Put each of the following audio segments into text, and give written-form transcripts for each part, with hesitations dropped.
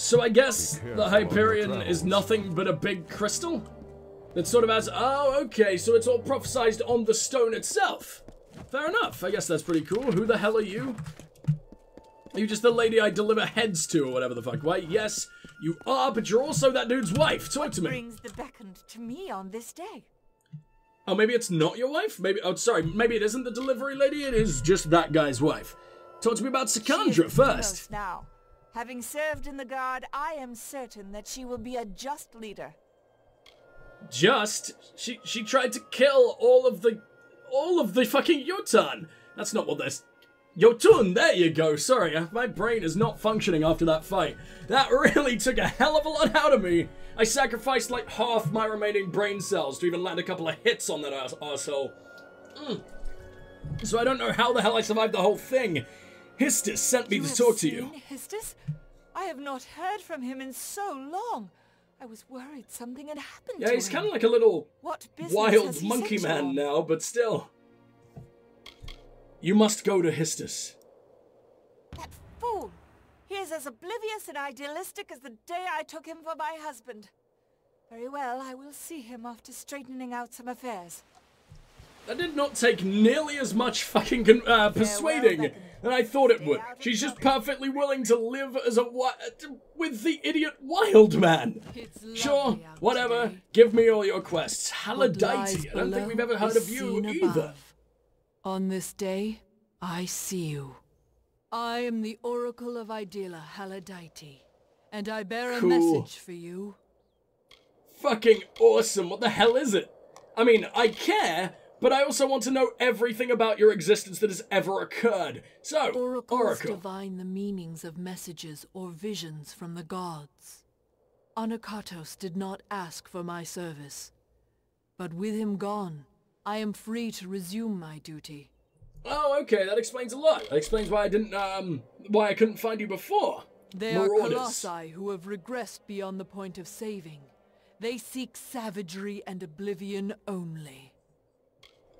So I guess the Hyperion is nothing but a big crystal? That sort of has... Oh, okay, so it's all prophesized on the stone itself. Fair enough, I guess that's pretty cool. Who the hell are you? Are you just the lady I deliver heads to or whatever the fuck? Why, yes, you are, but you're also that dude's wife. Talk to me. What brings the beckoned to me on this day? Oh, maybe it's not your wife? Maybe... Oh, sorry, maybe it isn't the delivery lady, it is just that guy's wife. Talk to me about Secandra first. Now, having served in the guard, I am certain that she will be a just leader. Just? She tried to kill all of the fucking Jotun. That's not what this... Jotun, there you go. Sorry, my brain is not functioning after that fight. That really took a hell of a lot out of me. I sacrificed like half my remaining brain cells to even land a couple of hits on that arsehole. So I don't know how the hell I survived the whole thing. Histus sent me to talk to you. Histus? I have not heard from him in so long. I was worried something had happened to him. Yeah, he's kind of like a little wild monkey man now, but still. You must go to Histus. That fool! He is as oblivious and idealistic as the day I took him for my husband. Very well, I will see him after straightening out some affairs. That did not take nearly as much fucking persuading than I thought it would. She's just perfectly willing to live as with the idiot wild man. Sure, whatever. Give me all your quests. Haladite, I don't think we've ever heard of you either. On this day, I see you. I am the Oracle of Idela, Haladite, and I bear a message for you. Fucking awesome. What the hell is it? I mean, I care, but I also want to know everything about your existence that has ever occurred. So, Oracles divine the meanings of messages or visions from the gods. Anakatos did not ask for my service, but with him gone, I am free to resume my duty. Oh, okay, that explains a lot. That explains why I couldn't find you before. They are colossi who have regressed beyond the point of saving. They seek savagery and oblivion only.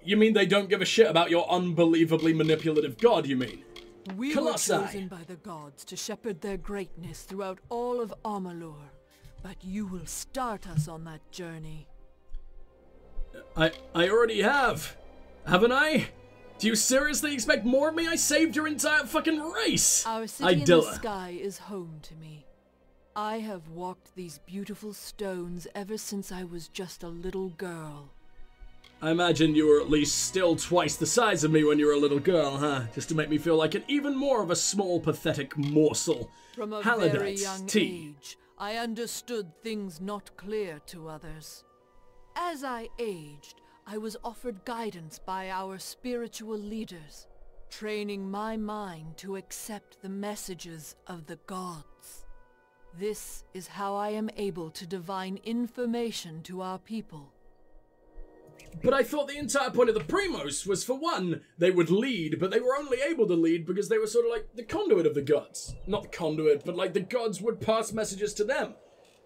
You mean they don't give a shit about your unbelievably manipulative god, you mean? We were chosen by the gods to shepherd their greatness throughout all of Amalur, but you will start us on that journey. I already have, haven't I? Do you seriously expect more of me? I saved your entire fucking race! Our city in the sky is home to me. I have walked these beautiful stones ever since I was just a little girl. I imagine you were at least still twice the size of me when you were a little girl, huh? Just to make me feel like an even more of a small, pathetic morsel. From a very young age, I understood things not clear to others. As I aged, I was offered guidance by our spiritual leaders, training my mind to accept the messages of the gods. This is how I am able to divine information to our people. But I thought the entire point of the Primos was, for one, they would lead, but they were only able to lead because they were sort of like the conduit of the gods. Not the conduit, but like the gods would pass messages to them.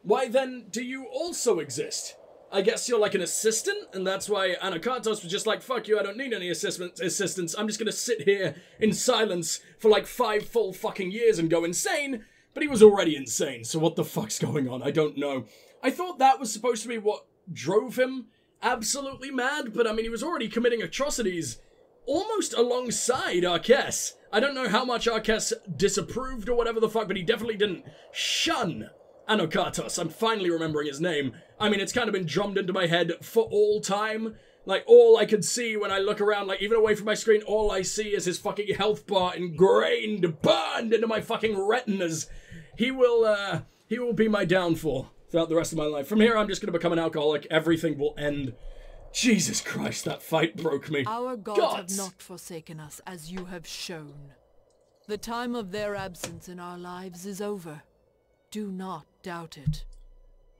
Why then do you also exist? I guess you're like an assistant, and that's why Anakatos was just like, fuck you, I don't need any assistance, I'm just gonna sit here in silence for like 5 full fucking years and go insane. But he was already insane, so what the fuck's going on? I don't know. I thought that was supposed to be what drove him absolutely mad, but I mean, he was already committing atrocities almost alongside Arques. I don't know how much Arques disapproved or whatever the fuck, but he definitely didn't shun Anakatos. I'm finally remembering his name. I mean, it's kind of been drummed into my head for all time. Like, all I could see when I look around, like, even away from my screen, all I see is his fucking health bar ingrained, burned into my fucking retinas. He will be my downfall throughout the rest of my life. From here, I'm just gonna become an alcoholic. Everything will end. Jesus Christ, that fight broke me. Our gods have not forsaken us, as you have shown. The time of their absence in our lives is over. Do not doubt it.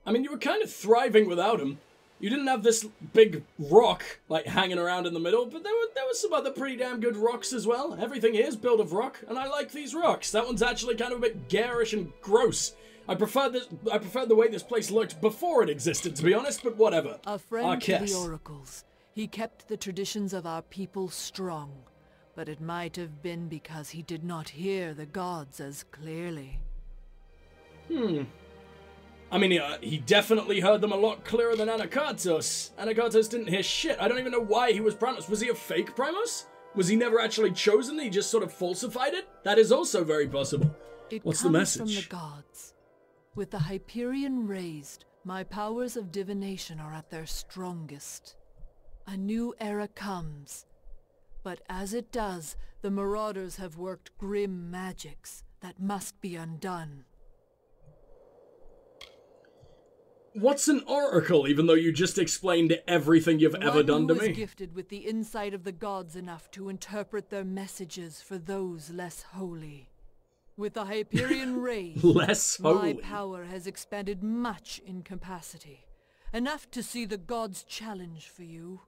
I mean, you were kind of thriving without him. You didn't have this big rock, like, hanging around in the middle, but there were some other pretty damn good rocks as well. Everything here is built of rock, and I like these rocks. That one's actually kind of a bit garish and gross. I preferred the way this place looked before it existed, to be honest, but whatever. A friend to the oracles. He kept the traditions of our people strong, but it might have been because he did not hear the gods as clearly. I mean, he definitely heard them a lot clearer than Anakartos. Anakartos didn't hear shit. I don't even know why he was Primus. Was he a fake Primus? Was he never actually chosen? He just sort of falsified it? That is also very possible. What's the message? It comes from the gods. With the Hyperion raised, my powers of divination are at their strongest. A new era comes. But as it does, the Marauders have worked grim magics that must be undone. What's an oracle, even though you just explained everything you've ever done to me? One who is gifted with the insight of the gods enough to interpret their messages for those less holy. With the Hyperion raised, less holy. My power has expanded much in capacity. Enough to see the gods challenge for you.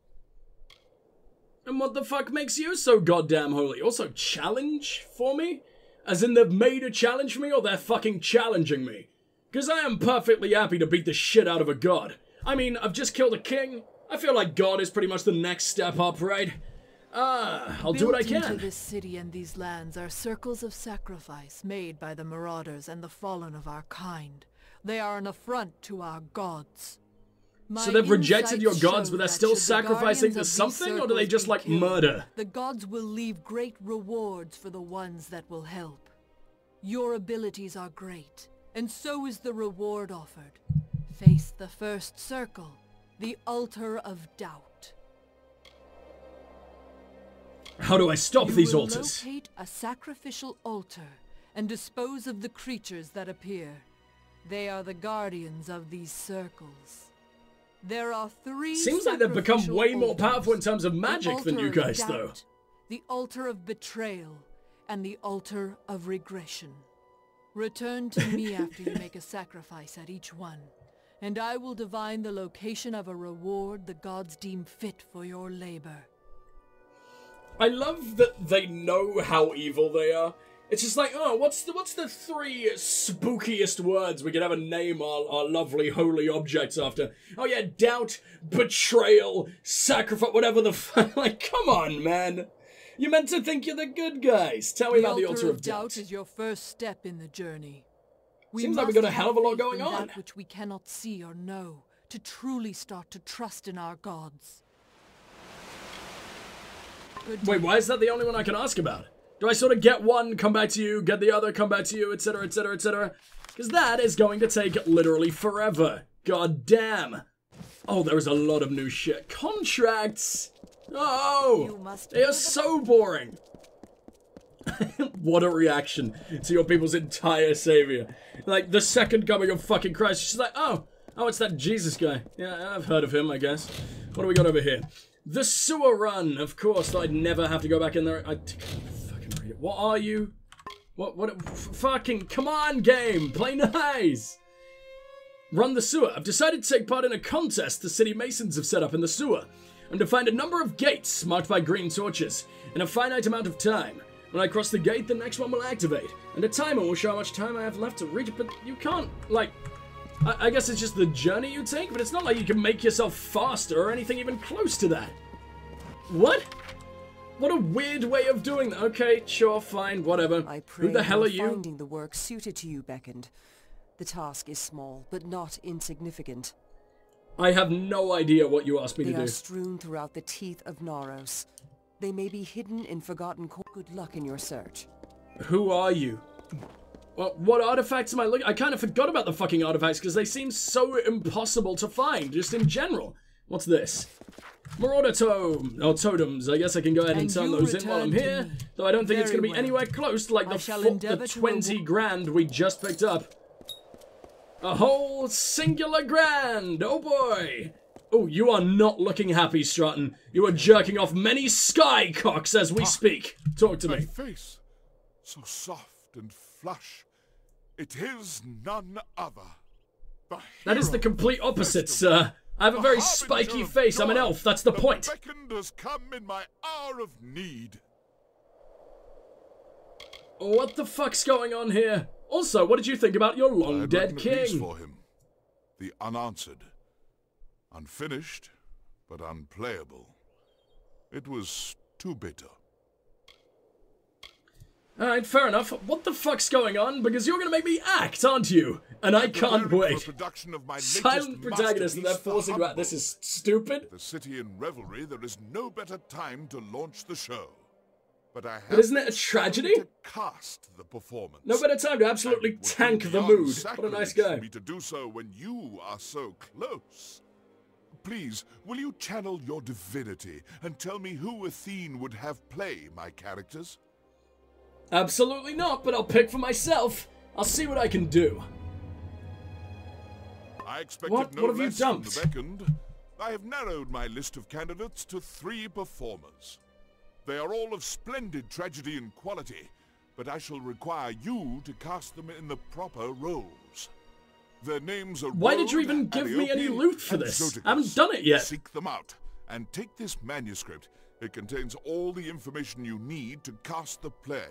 And what the fuck makes you so goddamn holy? Also, challenge for me? As in they've made a challenge for me, or they're fucking challenging me? Because I am perfectly happy to beat the shit out of a god. I mean, I've just killed a king. I feel like god is pretty much the next step up, right? I'll do what I can. Built into this city and these lands are circles of sacrifice made by the Marauders and the fallen of our kind. They are an affront to our gods. So they've rejected your gods, but they're still sacrificing to something, or do they just, like, murder? The gods will leave great rewards for the ones that will help. Your abilities are great, and so is the reward offered. Face the first circle, the altar of doubt. How do I stop these altars? Locate a sacrificial altar and dispose of the creatures that appear. They are the guardians of these circles. There are 3 Seems like they've become way more powerful in terms of magic than you guys, though. The altar of betrayal and the altar of regression. Return to me after you make a sacrifice at each one, and I will divine the location of a reward the gods deem fit for your labor. I love that they know how evil they are. It's just like, oh, what's the 3 spookiest words we could ever name our lovely holy objects after? Oh yeah, doubt, betrayal, sacrifice, whatever the fuck. Like, come on, man. You meant to think you're the good guys. Tell me about the altar of doubt. Is your first step in the journey. Seems like we got a hell of a lot going on. That which we cannot see or know, to truly start to trust in our gods. Wait, why is that the only one I can ask about? Do I sort of get one, come back to you, get the other, come back to you, etc, etc, etc? Because that is going to take literally forever. God damn. Oh, there is a lot of new shit. Contracts! Oh! They are so boring. What a reaction to your people's entire savior. Like, the second coming of fucking Christ. She's like, oh, it's that Jesus guy. Yeah, I've heard of him, I guess. What do we got over here? The sewer run, of course. I'd never have to go back in there. Fucking read it. What are you? What? Fucking, come on, game. Play nice. Run the sewer. I've decided to take part in a contest the city masons have set up in the sewer. I'm to find a number of gates marked by green torches in a finite amount of time. When I cross the gate, the next one will activate, and a timer will show how much time I have left to reach it, but you can't, like... I guess it's just the journey you take, but it's not like you can make yourself faster or anything even close to that. What? What a weird way of doing that. Okay, sure, fine, whatever. Who the hell are you? Finding the work suited to you beckoned. The task is small, but not insignificant. I have no idea what you asked me to do. They are strewn throughout the teeth of Naros. They may be hidden in forgotten core. Good luck in your search. Who are you? Well, what artifacts am I looking? I kind of forgot about the fucking artifacts because they seem so impossible to find, just in general. What's this? Marauder totems. I guess I can go ahead and turn those in while I'm here. Though I don't think it's going to be anywhere close to like the 20 grand we just picked up. A whole singular grand. Oh boy. Oh, you are not looking happy, Stratton. You are jerking off many skycocks as we speak. Talk to me. That face, so soft and flush. It is none other. That is the complete opposite, sir. I have a very spiky face. I'm an elf. That's the point. Beckoned has come in my hour of need. What the fuck's going on here? Also, what did you think about your long-dead king? For him. The unanswered. Unfinished, but unplayable. It was too bitter. Alright, fair enough. What the fuck's going on? Because you're gonna make me act, aren't you? and I can't wait. Production of my Silent protagonist that they're masterpiece, forcing The back. This is stupid. The city in revelry, there is no better time to launch the show. But I have But isn't it a tragedy? to cast the performance. No better time to absolutely And it would tank be the beyond mood. What a nice sacrilege guy. for me to do so when you are so close. Please, will you channel your divinity and tell me who Athene would have play my characters? Absolutely not, but I'll pick for myself. I'll see what I can do. I expected What no have you less from dumped? the beckoned. I have narrowed my list of candidates to 3 performers. They are all of splendid tragedy and quality, but I shall require you to cast them in the proper roles. Their names are Why did you Rhodes, even give me any Alliope, loot for and this? Zoticus. I haven't done it yet. Seek them out, and take this manuscript. It contains all the information you need to cast the play.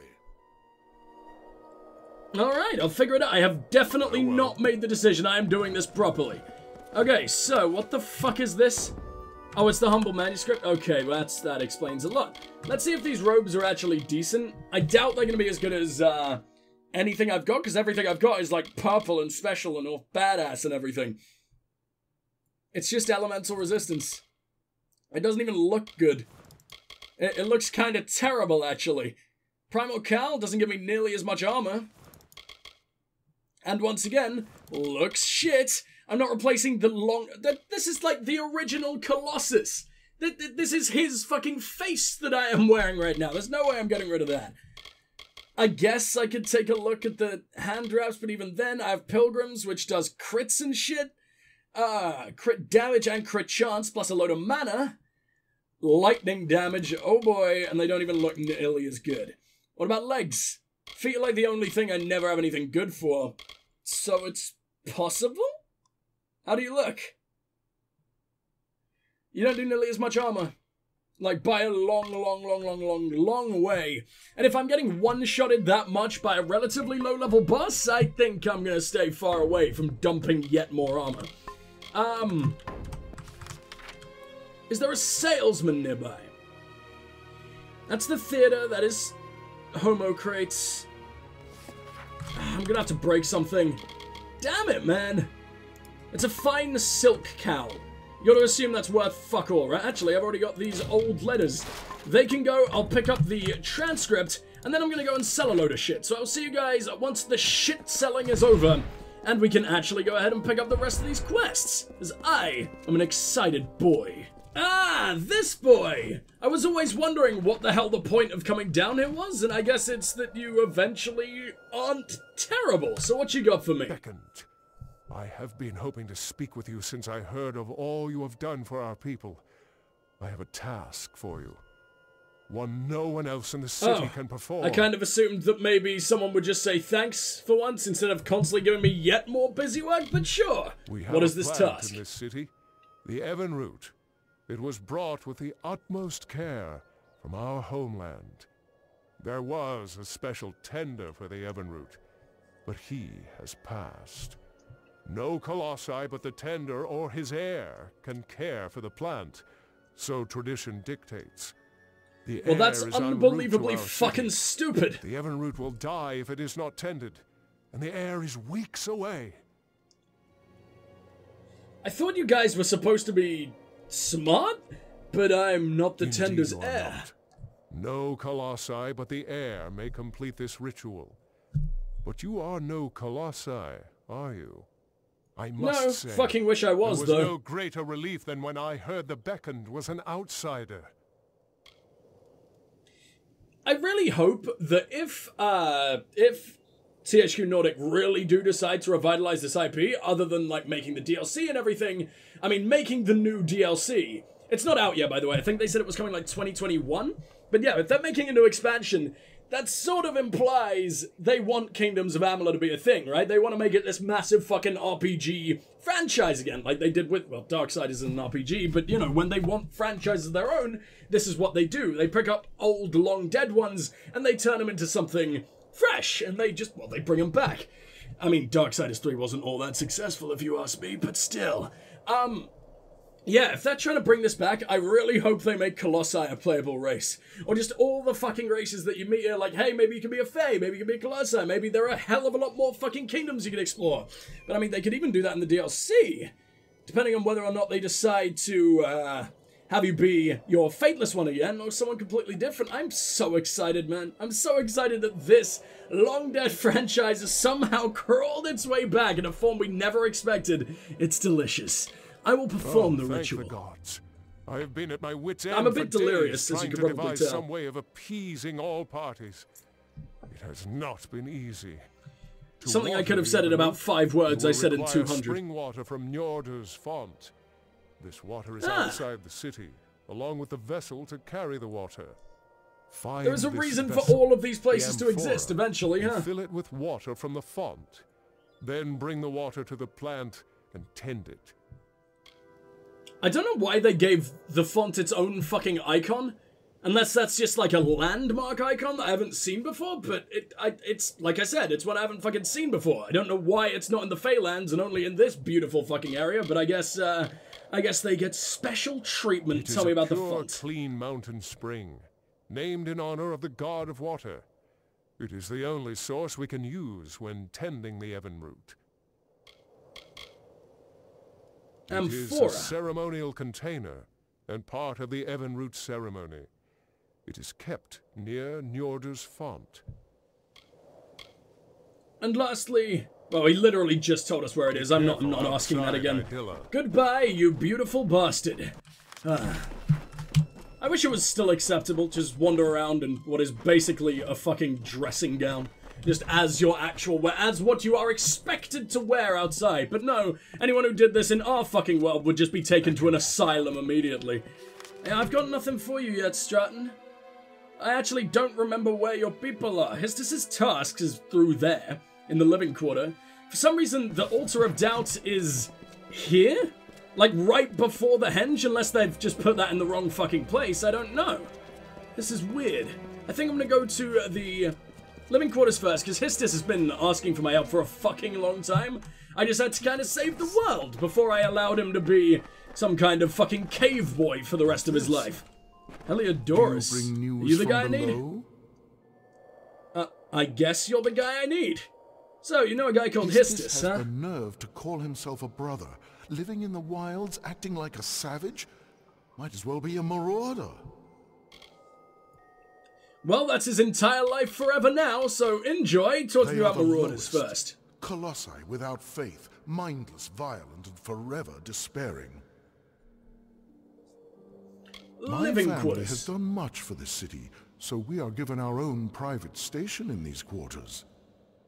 Alright, I'll figure it out. I have definitely Oh, well. not made the decision. I am doing this properly. Okay, so what the fuck is this? Oh, it's the humble manuscript? Okay, well, that explains a lot. Let's see if these robes are actually decent. I doubt they're going to be as good as anything I've got, because everything I've got is like purple and special and all badass and everything. It's just elemental resistance. It doesn't even look good. It looks kind of terrible, actually. Primal Cal doesn't give me nearly as much armor. And once again, looks shit. I'm not replacing the long... This is like the original Colossus. This is his fucking face that I am wearing right now. There's no way I'm getting rid of that. I guess I could take a look at the hand drafts, but even then, I have Pilgrims, which does crits and shit. Crit damage and crit chance, plus a load of mana. Lightning damage, oh boy, and they don't even look nearly as good. What about legs? Feet are like the only thing I never have anything good for. So it's possible? How do you look? You don't do nearly as much armor. Like, by a long way. And if I'm getting one-shotted that much by a relatively low-level boss, I think I'm gonna stay far away from dumping yet more armor. Is there a salesman nearby? That's the theater, that is Homo crates. I'm gonna have to break something. Damn it, man. It's a fine silk cowl. You gotta assume that's worth fuck all, right? Actually, I've already got these old letters. They can go, I'll pick up the transcript, and then I'm gonna go and sell a load of shit. So I'll see you guys once the shit selling is over, and we can actually go ahead and pick up the rest of these quests, as I am an excited boy. Ah, this boy! I was always wondering what the hell the point of coming down here was, and I guess it's that you eventually aren't terrible. So what you got for me? Beckoned. I have been hoping to speak with you since I heard of all you have done for our people. I have a task for you. One no one else in the city can perform. I kind of assumed that maybe someone would just say thanks for once instead of constantly giving me yet more busy work, but sure. We have What is a this plant task? in this city, the Evan root. It was brought with the utmost care from our homeland. There was a special tender for the Evan root, but he has passed. No colossi but the tender or his heir can care for the plant, so tradition dictates. The Well, heir that's is en route to unbelievably our fucking city. stupid. The Evan root will die if it is not tended, and the heir is weeks away. I thought you guys were supposed to be smart, but I'm not the Indeed tender's you are heir. not. No colossi but the heir may complete this ritual. But you are no colossi, are you? I must No, say, fucking wish I was, there was though. no greater relief than when I heard the beckoned was an outsider. I really hope that if THQ Nordic really do decide to revitalize this IP, other than, like, making the DLC and everything, I mean, making the new DLC. It's not out yet, by the way. I think they said it was coming, like, 2021. But yeah, if they're making a new expansion, that sort of implies they want Kingdoms of Amalur to be a thing, right? They want to make it this massive fucking RPG franchise again, like they did with, well, Darkseid is an RPG, but, you know, when they want franchises of their own, this is what they do. They pick up old, long-dead ones, and they turn them into something fresh, and they just, well, they bring them back. I mean, Darksiders 3 wasn't all that successful, if you ask me, but still. Yeah, if they're trying to bring this back, I really hope they make Colossi a playable race. Or just all the fucking races that you meet here, like, hey, maybe you can be a Fae, maybe you can be a Colossi, maybe there are a hell of a lot more fucking kingdoms you can explore. But I mean, they could even do that in the DLC, depending on whether or not they decide to, have you be your Fateless One again, or someone completely different. I'm so excited, man. I'm so excited that this long-dead franchise has somehow crawled its way back in a form we never expected. It's delicious. I will perform the ritual. Thank the gods. I have been at my wits' end. I'm a bit delirious, as you can probably tell. Some way of appeasing all parties. It has not been easy. Something I could have said in about 5 words, I said in 200. Spring water from Njordr's font. This water is outside the city, along with the vessel to carry the water. There is a reason for all of these places to exist eventually, huh? Fill it with water from the font. Then bring the water to the plant and tend it. I don't know why they gave the font its own fucking icon, unless that's just like a landmark icon that I haven't seen before, but it's, like I said, it's what I haven't fucking seen before. I don't know why it's not in the Feylands and only in this beautiful fucking area, but I guess they get special treatment. Tell me about the font. It is a pure, clean mountain spring, named in honor of the god of water. It is the only source we can use when tending the Evenroot. It is a ceremonial container and part of the Evenroot ceremony. It is kept near Njordr's font. And lastly, well, he literally just told us where it is. I'm not asking that again. Goodbye, you beautiful bastard. I wish it was still acceptable to just wander around in what is basically a fucking dressing gown. Just as your actual wear, as what you are expected to wear outside. But no, anyone who did this in our fucking world would just be taken to an asylum immediately. Yeah, I've got nothing for you yet, Stratton. I actually don't remember where your people are. Histus's task is through there, in the living quarter. For some reason, the Altar of Doubt is here? Like right before the henge, unless they've just put that in the wrong fucking place. I don't know. This is weird. I think I'm gonna go to the living quarters first, because Histus has been asking for my help for a fucking long time. I just had to kind of save the world before I allowed him to be some kind of fucking cave boy for the rest of his life. Heliodorus, are you the guy I need? I guess you're the guy I need. So, you know a guy called Histus, huh? Has the nerve to call himself a brother, living in the wilds, acting like a savage? Might as well be a marauder. Well, that's his entire life forever now, so enjoy. Talk to me about marauders first. Colossi without faith, mindless, violent, and forever despairing. My family has done much for this city, so we are given our own private station in these quarters.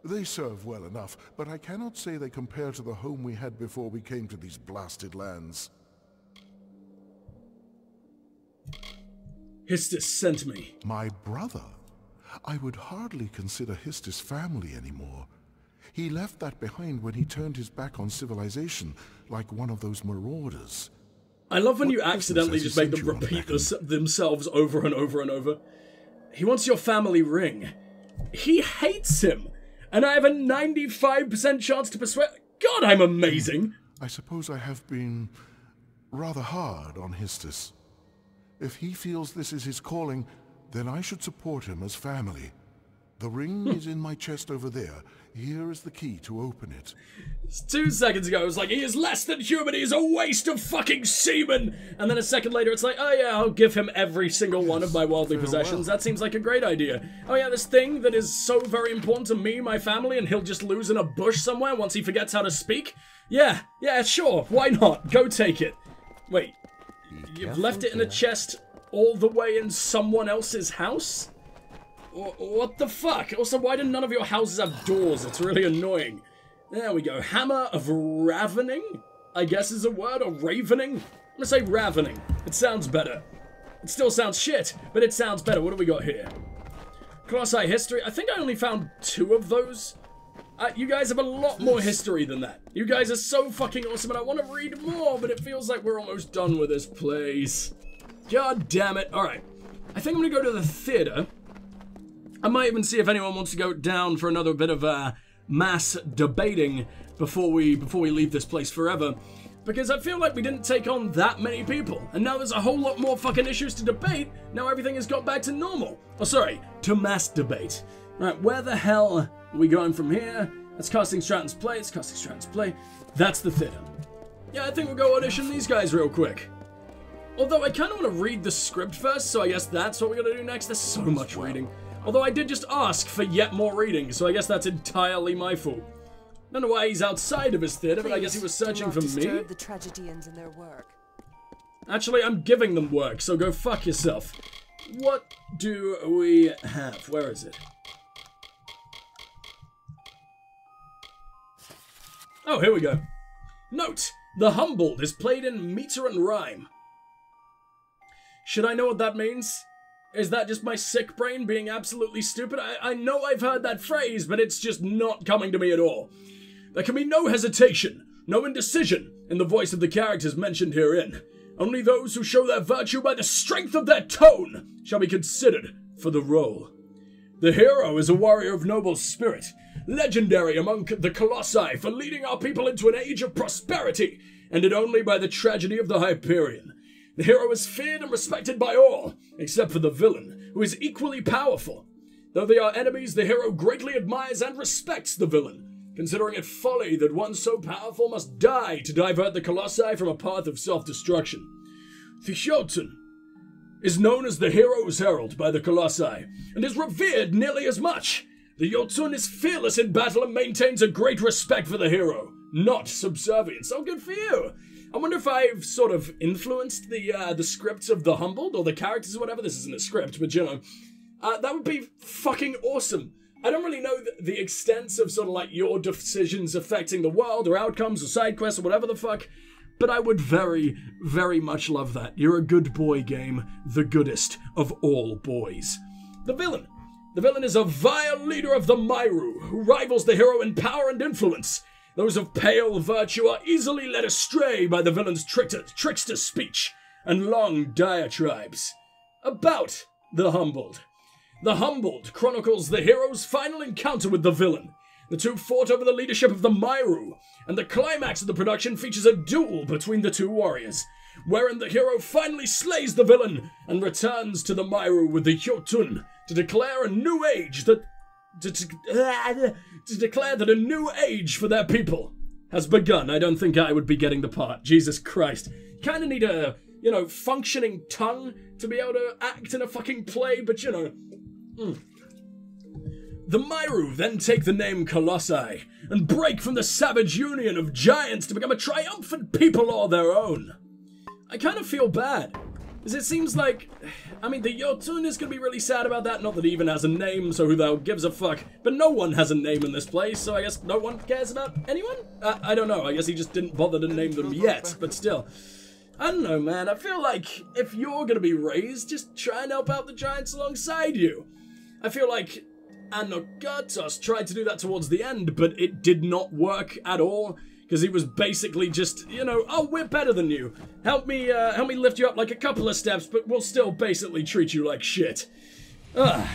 They serve well enough, but I cannot say they compare to the home we had before we came to these blasted lands. Histus sent me. My brother? I would hardly consider Histus family anymore. He left that behind when he turned his back on civilization, like one of those marauders. I love when you accidentally just make them repeat themselves over and over and over. He wants your family ring. He hates him. And I have a 95% chance to persuade... God, I'm amazing! I suppose I have been rather hard on Histus. If he feels this is his calling, then I should support him as family. The ring is in my chest over there. Here is the key to open it. 2 seconds ago, it was like, he is less than human, he is a waste of fucking semen! And then a second later, it's like, oh yeah, I'll give him every single one of my worldly possessions. That seems like a great idea. Oh yeah, this thing that is so very important to me, my family, and he'll just lose in a bush somewhere once he forgets how to speak? Yeah, sure, why not? Go take it. Wait, you've left it in a chest all the way in someone else's house? What the fuck? Also, why do none of your houses have doors? It's really annoying. There we go. Hammer of Ravening, I guess is a word, or Ravening? I'm gonna say Ravening. It sounds better. It still sounds shit, but it sounds better. What do we got here? Colossi history. I think I only found 2 of those. You guys have a lot more history than that. You guys are so fucking awesome, and I want to read more, but it feels like we're almost done with this place. God damn it. Alright. I think I'm gonna go to the theater. I might even see if anyone wants to go down for another bit of mass debating before we leave this place forever. because I feel like we didn't take on that many people, and now there's a whole lot more fucking issues to debate. Now everything has got back to normal. Oh, sorry, to mass debate. Right, where the hell are we going from here? That's casting Stratton's play. It's casting Stratton's play. That's the theater. Yeah, I think we'll go audition these guys real quick. Although I kind of want to read the script first, so I guess that's what we're going to do next. There's so much reading. Although I did just ask for yet more reading, so I guess that's entirely my fault. Don't know why he's outside of his theater, but I guess he was searching for me. The tragedians in their work. Actually, I'm giving them work, so go fuck yourself. What do we have? Where is it? Oh, here we go. Note, the humbled is played in meter and rhyme. Should I know what that means? Is that just my sick brain being absolutely stupid? I know I've heard that phrase, but it's just not coming to me at all. There can be no hesitation, no indecision in the voice of the characters mentioned herein. Only those who show their virtue by the strength of their tone shall be considered for the role. The hero is a warrior of noble spirit, legendary among the Colossi for leading our people into an age of prosperity, ended only by the tragedy of the Hyperion. The hero is feared and respected by all, except for the villain, who is equally powerful. Though they are enemies, the hero greatly admires and respects the villain, considering it folly that one so powerful must die to divert the Colossi from a path of self-destruction. The Jotun is known as the hero's herald by the Colossi, and is revered nearly as much. The Jotun is fearless in battle and maintains a great respect for the hero, not subservience. Oh, good for you! I wonder if I've sort of influenced the scripts of The Humbled, or the characters or whatever. This isn't a script, but you know. That would be fucking awesome. I don't really know the extent of sort of like your decisions affecting the world, or outcomes, or side quests, or whatever the fuck, but I would very, very much love that. You're a good boy, game. The goodest of all boys. The villain. The villain is a vile leader of the Myru, who rivals the hero in power and influence. Those of pale virtue are easily led astray by the villain's trickster speech and long diatribes. About the Humbled. The Humbled chronicles the hero's final encounter with the villain. The two fought over the leadership of the Myru, and the climax of the production features a duel between the two warriors, wherein the hero finally slays the villain and returns to the Myru with the Jotun to declare a new age that to declare that a new age for their people has begun. I don't think I would be getting the part. Jesus Christ. Kinda need a, you know, functioning tongue to be able to act in a fucking play, but you know. The Myru then take the name Colossi and break from the savage union of giants to become a triumphant people all their own. I kind of feel bad, because it seems like, I mean, the Jotun is going to be really sad about that, not that he even has a name, so who the hell gives a fuck, but no one has a name in this place, so I guess no one cares about anyone? I don't know, I guess he just didn't bother to name them yet, but still. I don't know, man, I feel like if you're going to be raised, just try and help out the giants alongside you. I feel like Anogatos tried to do that towards the end, but it did not work at all, because he was basically just, you know, oh, we're better than you. Help me lift you up like a couple of steps, but we'll still basically treat you like shit. Ugh.